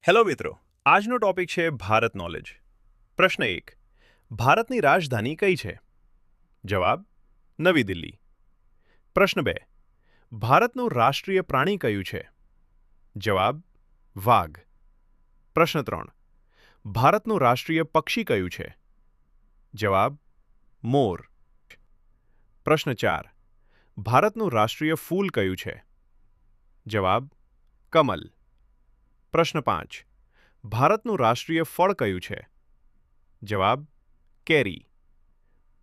Hello મિત્રો, આજનો topic છે ભારત નોલેજ. પ્રશ્ન 1. ભારતની રાજધાની કઈ છે? જવાબ: નવી દિલ્હી. પ્રશ્ન 2. ભારતનું રાષ્ટ્રીય પ્રાણી કયું છે? જવાબ: વાઘ. પ્રશ્ન 3. ભારતનું રાષ્ટ્રીય પક્ષી કયું છે? જવાબ: મોર. પ્રશ્ન 4. ભારતનું રાષ્ટ્રીય ફૂલ કયું છે? જવાબ: કમલ. પ્રશ્ન 5. ભારતનું રાષ્ટ્રીય ફળ કયું છે? જવાબ: કેરી.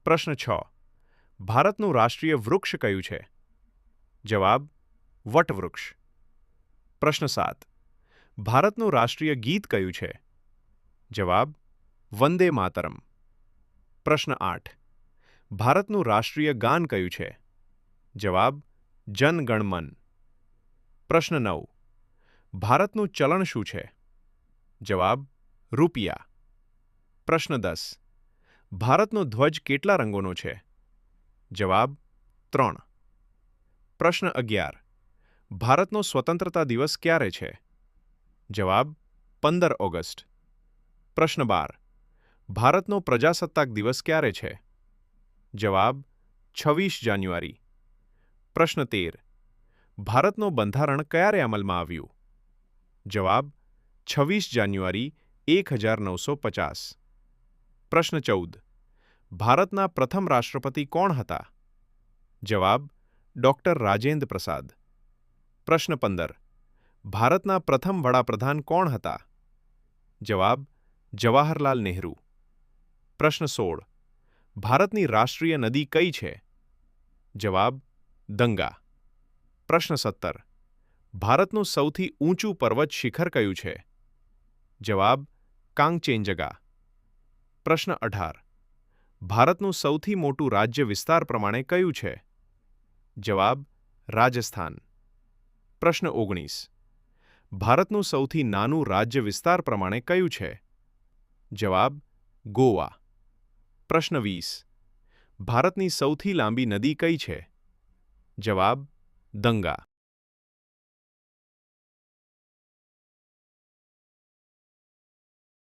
પ્રશ્ન 6. ભારતનું રાષ્ટ્રીય વૃક્ષ કયું છે? જવાબ: વટવૃક્ષ. પ્રશ્ન 7. ભારતનું રાષ્ટ્રીય ગીત કયું છે? જવાબ: વંદે માતરમ. પ્રશ્ન 8. ભારતનું રાષ્ટ્રીય ગાન કયું છે? જવાબ: જન ગણ મન. પ્રશ્ન 9. ભારતનું ચલણ શું છે? જવાબ: રૂપિયા. પ્રશ્ન 10. ભારતનો ધ્વજ કેટલા રંગોનો છે? જવાબ: 3. પ્રશ્ન 11. ભારતનો સ્વતંત્રતા દિવસ ક્યારે છે? જવાબ: 15 ઓગસ્ટ. પ્રશ્ન 12. ભારતનો પ્રજાસત્તાક દિવસ ક્યારે છે? જવાબ: 26 જાન્યુઆરી. પ્રશ્ન 13. ભારતનું બંધારણ ક્યારે અમલમાં આવ્યું? જવાબ: 26 જાન્યુઆરી 1950. પ્રશ્ન 14. ભારતના પ્રથમ રાષ્ટ્રપતિ કોણ હતા? જવાબ: ડૉક્ટર રાજેન્દ્ર પ્રસાદ. પ્રશ્ન 15. ભારતના પ્રથમ વડાપ્રધાન કોણ હતા? જવાબ: જવાહરલાલ નહેરુ. પ્રશ્ન 16. ભારતની રાષ્ટ્રીય નદી કઈ છે? જવાબ: ગંગા. પ્રશ્ન 17. ભારતનું સૌથી ઊંચું પર્વત શિખર કયું છે? જવાબ: કાંગચેનજંગા. પ્રશ્ન 18. ભારતનું સૌથી મોટું રાજ્ય વિસ્તાર પ્રમાણે કયું છે? જવાબ: રાજસ્થાન. પ્રશ્ન 19. ભારતનું સૌથી નાનું રાજ્ય વિસ્તાર પ્રમાણે કયું છે? જવાબ: ગોવા. પ્રશ્ન 20. ભારતની સૌથી લાંબી નદી કઈ છે? જવાબ: ગંગા.